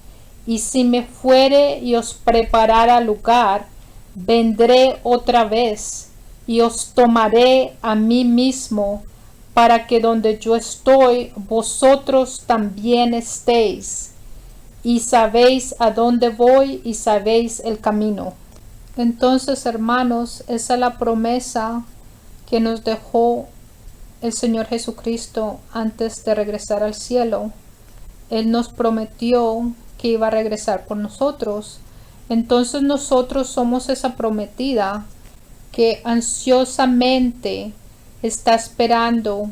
Y si me fuere y os preparara lugar, vendré otra vez y os tomaré a mí mismo, para que donde yo estoy, vosotros también estéis. Y sabéis a dónde voy y sabéis el camino. Entonces, hermanos, esa es la promesa que nos dejó el Señor Jesucristo antes de regresar al cielo. Él nos prometió que iba a regresar por nosotros. Entonces nosotros somos esa prometida que ansiosamente está esperando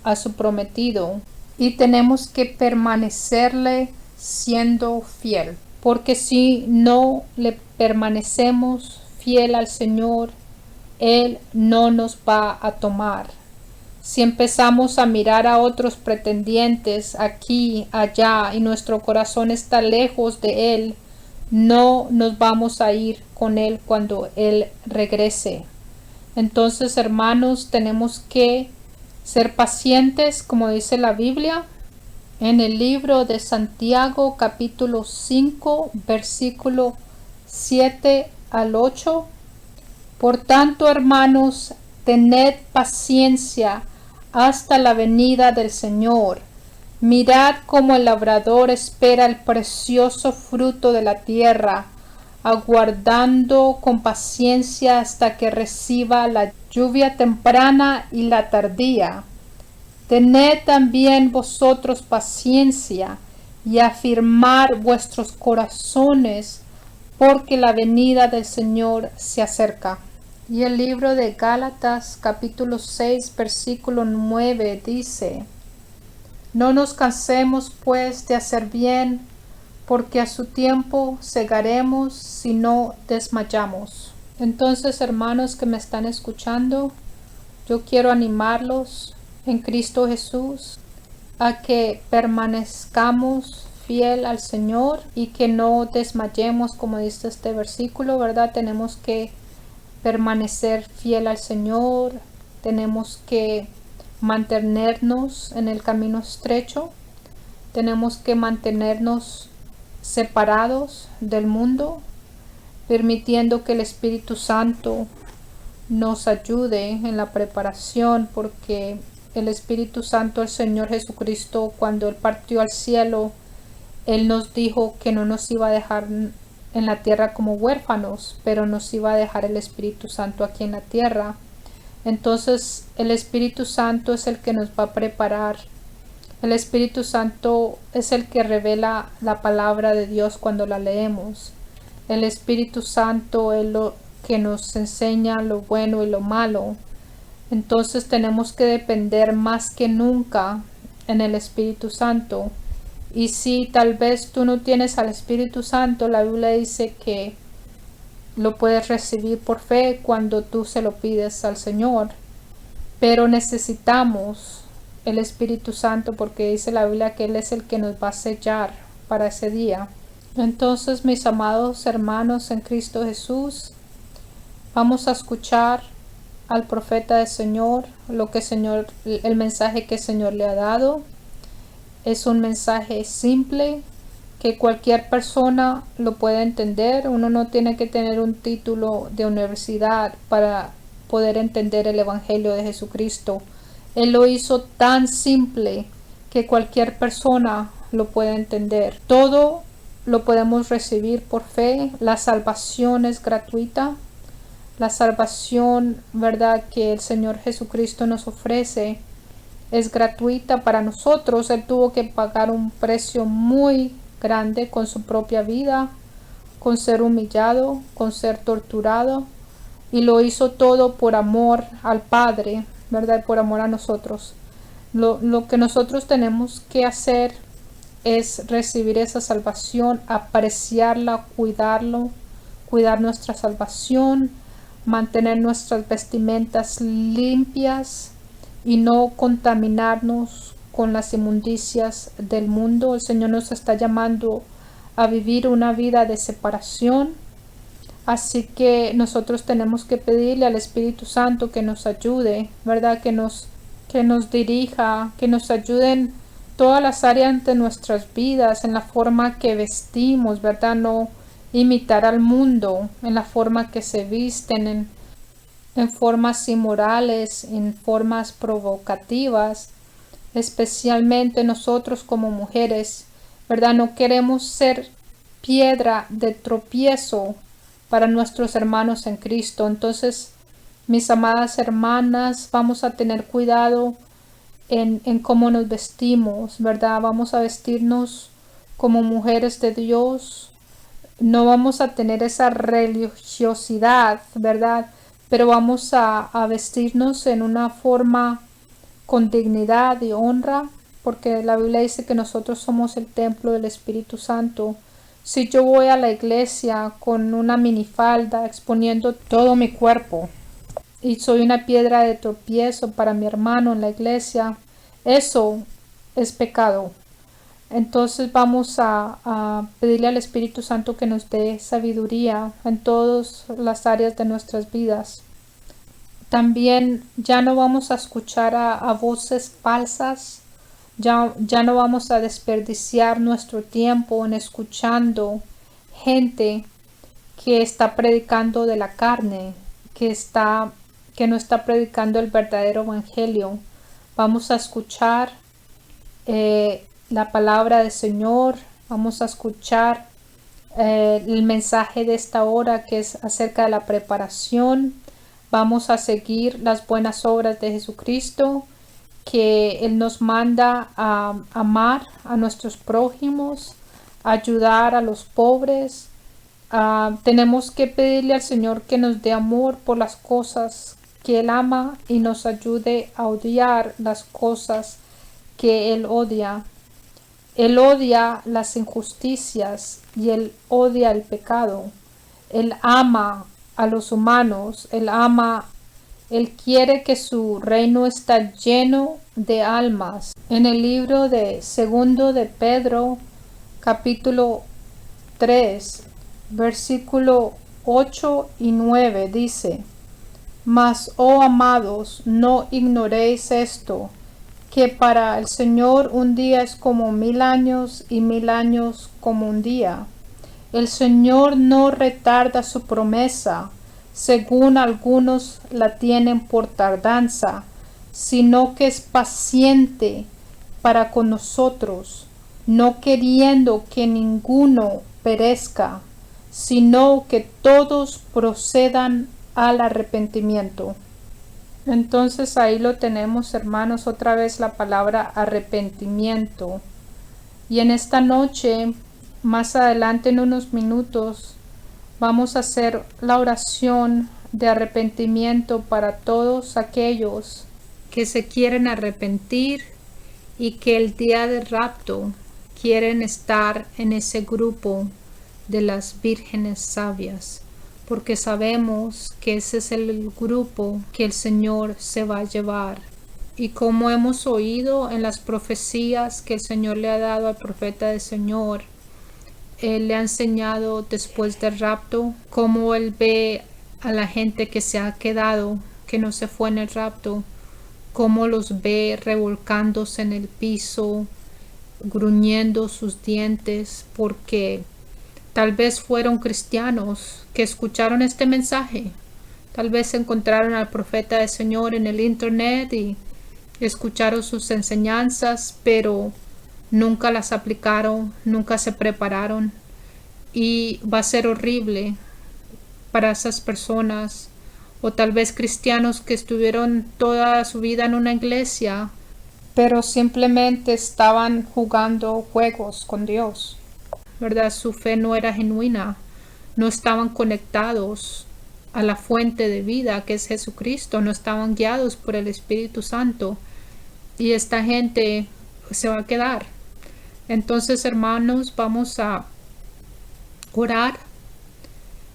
a su prometido, y tenemos que permanecerle siendo fiel, porque si no le permanecemos fiel al Señor, Él no nos va a tomar. Si empezamos a mirar a otros pretendientes aquí, allá, y nuestro corazón está lejos de Él, no nos vamos a ir con Él cuando Él regrese. Entonces, hermanos, tenemos que ser pacientes, como dice la Biblia en el libro de Santiago capítulo 5 versículo 7 al 8. Por tanto, hermanos, tened paciencia hasta la venida del Señor. Mirad cómo el labrador espera el precioso fruto de la tierra, aguardando con paciencia hasta que reciba la lluvia temprana y la tardía. Tened también vosotros paciencia y afirmar vuestros corazones, porque la venida del Señor se acerca. Y el libro de Gálatas capítulo 6 versículo 9 dice: No nos cansemos pues de hacer bien, porque a su tiempo segaremos si no desmayamos. Entonces, hermanos que me están escuchando, yo quiero animarlos en Cristo Jesús a que permanezcamos fiel al Señor y que no desmayemos, como dice este versículo, ¿verdad? Tenemos que permanecer fiel al Señor, tenemos que mantenernos en el camino estrecho, tenemos que mantenernos separados del mundo, permitiendo que el Espíritu Santo nos ayude en la preparación, porque el Espíritu Santo, el Señor Jesucristo, cuando Él partió al cielo, Él nos dijo que no nos iba a dejar en la tierra como huérfanos, pero nos iba a dejar el Espíritu Santo aquí en la tierra. Entonces el Espíritu Santo es el que nos va a preparar. El Espíritu Santo es el que revela la palabra de Dios cuando la leemos. El Espíritu Santo es lo que nos enseña lo bueno y lo malo. Entonces tenemos que depender más que nunca en el Espíritu Santo. Y si tal vez tú no tienes al Espíritu Santo, la Biblia dice que lo puedes recibir por fe cuando tú se lo pides al Señor. Pero necesitamos el Espíritu Santo, porque dice la Biblia que Él es el que nos va a sellar para ese día. Entonces, mis amados hermanos en Cristo Jesús, vamos a escuchar al profeta del Señor, el mensaje que el Señor le ha dado. Es un mensaje simple que cualquier persona lo puede entender. Uno no tiene que tener un título de universidad para poder entender el Evangelio de Jesucristo. Él lo hizo tan simple que cualquier persona lo puede entender. Todo lo podemos recibir por fe. La salvación es gratuita. La salvación, ¿verdad?, que el Señor Jesucristo nos ofrece es gratuita para nosotros. Él tuvo que pagar un precio muy grande con su propia vida, con ser humillado, con ser torturado, y lo hizo todo por amor al Padre, ¿verdad?, por amor a nosotros. Lo que nosotros tenemos que hacer es recibir esa salvación, apreciarla, cuidar nuestra salvación, mantener nuestras vestimentas limpias y no contaminarnos con las inmundicias del mundo. El Señor nos está llamando a vivir una vida de separación. Así que nosotros tenemos que pedirle al Espíritu Santo que nos ayude, ¿verdad? Que nos dirija, que nos ayude en todas las áreas de nuestras vidas, en la forma que vestimos, ¿verdad? No imitar al mundo, en la forma que se visten, en formas inmorales, en formas provocativas, especialmente nosotros como mujeres, ¿verdad? No queremos ser piedra de tropiezo para nuestros hermanos en Cristo. Entonces, mis amadas hermanas, vamos a tener cuidado en cómo nos vestimos, ¿verdad? Vamos a vestirnos como mujeres de Dios. No vamos a tener esa religiosidad, ¿verdad? Pero vamos a vestirnos en una forma con dignidad y honra, porque la Biblia dice que nosotros somos el templo del Espíritu Santo. Si yo voy a la iglesia con una minifalda exponiendo todo mi cuerpo y soy una piedra de tropiezo para mi hermano en la iglesia, eso es pecado. Entonces vamos a pedirle al Espíritu Santo que nos dé sabiduría en todas las áreas de nuestras vidas. También ya no vamos a escuchar a voces falsas Ya no vamos a desperdiciar nuestro tiempo en escuchando gente que está predicando de la carne, que no está predicando el verdadero evangelio. Vamos a escuchar la palabra del Señor, vamos a escuchar el mensaje de esta hora, que es acerca de la preparación. Vamos a seguir las buenas obras de Jesucristo, que Él nos manda a amar a nuestros prójimos, a ayudar a los pobres. Tenemos que pedirle al Señor que nos dé amor por las cosas que Él ama y nos ayude a odiar las cosas que Él odia. Él odia las injusticias y Él odia el pecado. Él ama a los humanos, Él quiere que su reino esté lleno de almas. En el libro de Segundo de Pedro, capítulo 3, versículo 8 y 9 dice: Mas, oh amados, no ignoréis esto, que para el Señor un día es como 1000 años y 1000 años como un día. El Señor no retarda su promesa, según algunos la tienen por tardanza, sino que es paciente para con nosotros, no queriendo que ninguno perezca, sino que todos procedan al arrepentimiento. Entonces ahí lo tenemos, hermanos, otra vez la palabra arrepentimiento. Y en esta noche, más adelante en unos minutos, vamos a hacer la oración de arrepentimiento para todos aquellos que se quieren arrepentir y que el día del rapto quieren estar en ese grupo de las vírgenes sabias, porque sabemos que ese es el grupo que el Señor se va a llevar. Y como hemos oído en las profecías que el Señor le ha dado al profeta del Señor, Él le ha enseñado después del rapto cómo Él ve a la gente que se ha quedado, que no se fue en el rapto, cómo los ve revolcándose en el piso, gruñendo sus dientes, porque tal vez fueron cristianos que escucharon este mensaje. Tal vez encontraron al profeta del Señor en el internet y escucharon sus enseñanzas, pero nunca las aplicaron, nunca se prepararon. Y va a ser horrible para esas personas. O tal vez cristianos que estuvieron toda su vida en una iglesia, pero simplemente estaban jugando juegos con Dios, ¿verdad? Su fe no era genuina, no estaban conectados a la fuente de vida que es Jesucristo, no estaban guiados por el Espíritu Santo, y esta gente se va a quedar. Entonces, hermanos, vamos a orar.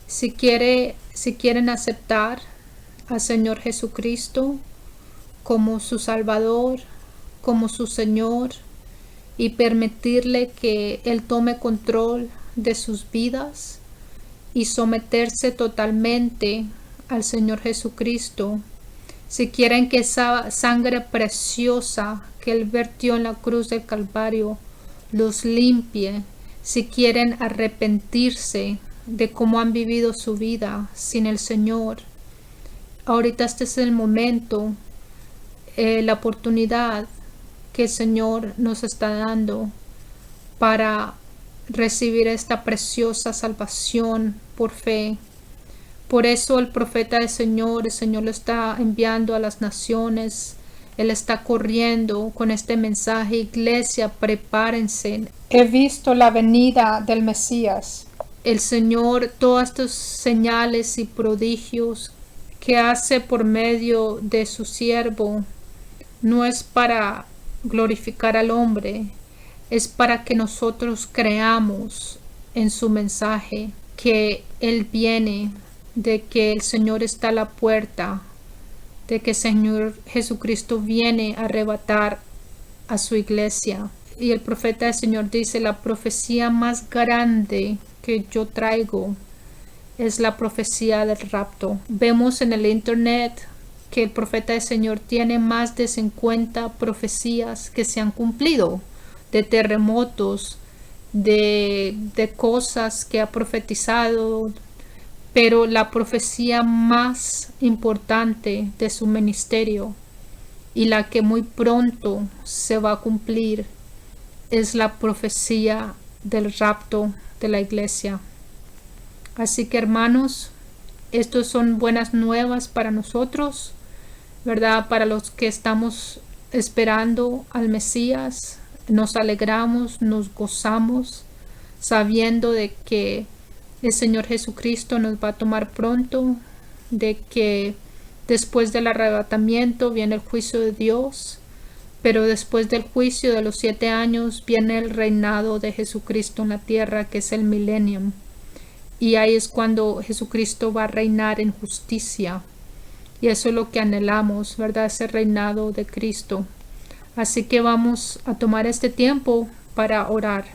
Si quieren aceptar al Señor Jesucristo como su Salvador, como su Señor, y permitirle que Él tome control de sus vidas y someterse totalmente al Señor Jesucristo. Si quieren que esa sangre preciosa que Él vertió en la cruz del Calvario los limpie, si quieren arrepentirse de cómo han vivido su vida sin el Señor, ahorita este es el momento, la oportunidad que el Señor nos está dando para recibir esta preciosa salvación por fe. Por eso el profeta del Señor, el Señor lo está enviando a las naciones. Él está corriendo con este mensaje: iglesia, prepárense. He visto la venida del Mesías. El Señor, todas estas señales y prodigios que hace por medio de su siervo, no es para glorificar al hombre, es para que nosotros creamos en su mensaje, que Él viene, de que el Señor está a la puerta, de que el Señor Jesucristo viene a arrebatar a su iglesia. Y el profeta del Señor dice: la profecía más grande que yo traigo es la profecía del rapto. Vemos en el internet que el profeta del Señor tiene más de 50 profecías que se han cumplido, de terremotos, de cosas que ha profetizado, pero la profecía más importante de su ministerio y la que muy pronto se va a cumplir es la profecía del rapto de la iglesia. Así que, hermanos, estos son buenas nuevas para nosotros, ¿verdad? Para los que estamos esperando al Mesías, nos alegramos, nos gozamos, sabiendo de que el Señor Jesucristo nos va a tomar pronto, de que después del arrebatamiento viene el juicio de Dios, pero después del juicio de los 7 años viene el reinado de Jesucristo en la tierra, que es el millennium. Y ahí es cuando Jesucristo va a reinar en justicia. Y eso es lo que anhelamos, ¿verdad? Ese reinado de Cristo. Así que vamos a tomar este tiempo para orar.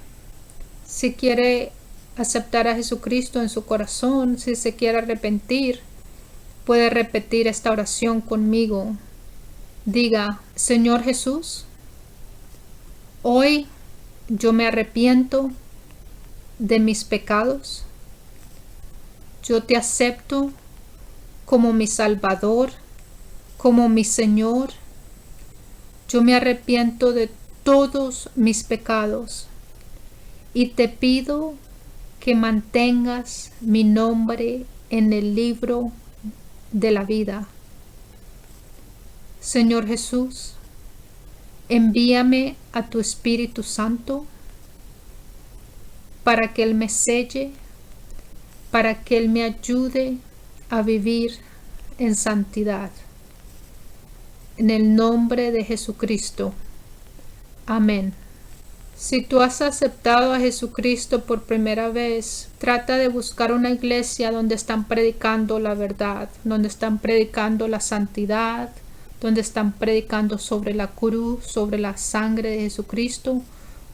Si quiere aceptar a Jesucristo en su corazón, si se quiere arrepentir, puede repetir esta oración conmigo. Diga: Señor Jesús, hoy yo me arrepiento de mis pecados. Yo te acepto como mi Salvador, como mi Señor. Yo me arrepiento de todos mis pecados y te pido que mantengas mi nombre en el libro de la vida. Señor Jesús, envíame a tu Espíritu Santo para que Él me selle, para que Él me ayude a vivir en santidad. En el nombre de Jesucristo. Amén. Si tú has aceptado a Jesucristo por primera vez, trata de buscar una iglesia donde están predicando la verdad, donde están predicando la santidad, donde están predicando sobre la cruz, sobre la sangre de Jesucristo,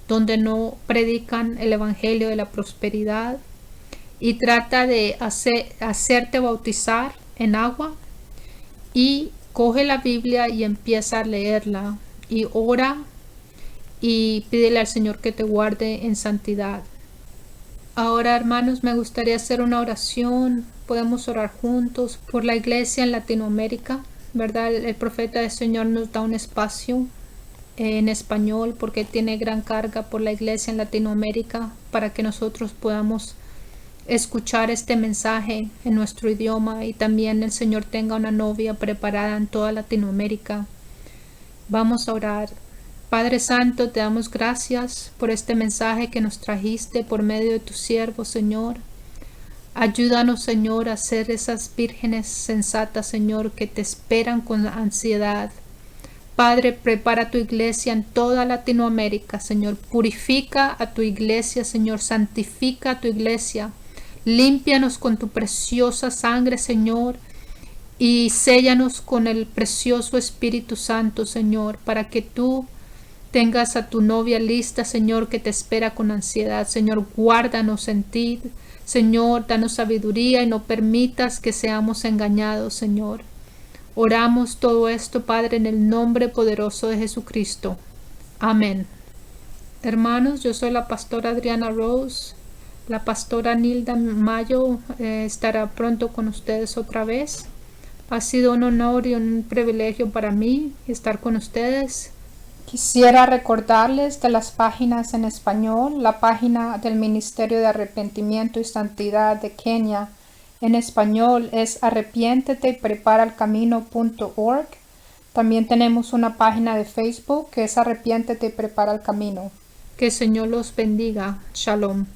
donde no predican el evangelio de la prosperidad. Y trata de hacerte bautizar en agua y coge la Biblia y empieza a leerla y ora y pídele al Señor que te guarde en santidad. Ahora, hermanos, me gustaría hacer una oración. Podemos orar juntos por la iglesia en Latinoamérica, ¿verdad? El profeta del Señor nos da un espacio en español porque tiene gran carga por la iglesia en Latinoamérica para que nosotros podamos escuchar este mensaje en nuestro idioma y también el Señor tenga una novia preparada en toda Latinoamérica. Vamos a orar. Padre Santo, te damos gracias por este mensaje que nos trajiste por medio de tu siervo, Señor. Ayúdanos, Señor, a ser esas vírgenes sensatas, Señor, que te esperan con ansiedad. Padre, prepara tu iglesia en toda Latinoamérica, Señor. Purifica a tu iglesia, Señor. Santifica a tu iglesia. Límpianos con tu preciosa sangre, Señor, y séllanos con el precioso Espíritu Santo, Señor, para que tú tengas a tu novia lista, Señor, que te espera con ansiedad. Señor, guárdanos en ti, Señor, danos sabiduría y no permitas que seamos engañados, Señor. Oramos todo esto, Padre, en el nombre poderoso de Jesucristo. Amén. Hermanos, yo soy la pastora Adriana Rose. La pastora Nilda Mayo estará pronto con ustedes otra vez. Ha sido un honor y un privilegio para mí estar con ustedes. Quisiera recordarles de las páginas en español, la página del Ministerio de Arrepentimiento y Santidad de Kenia en español es arrepiéntete-y-prepara-el-camino.org. También tenemos una página de Facebook que es Arrepiéntete y Prepara el Camino. Que el Señor los bendiga. Shalom.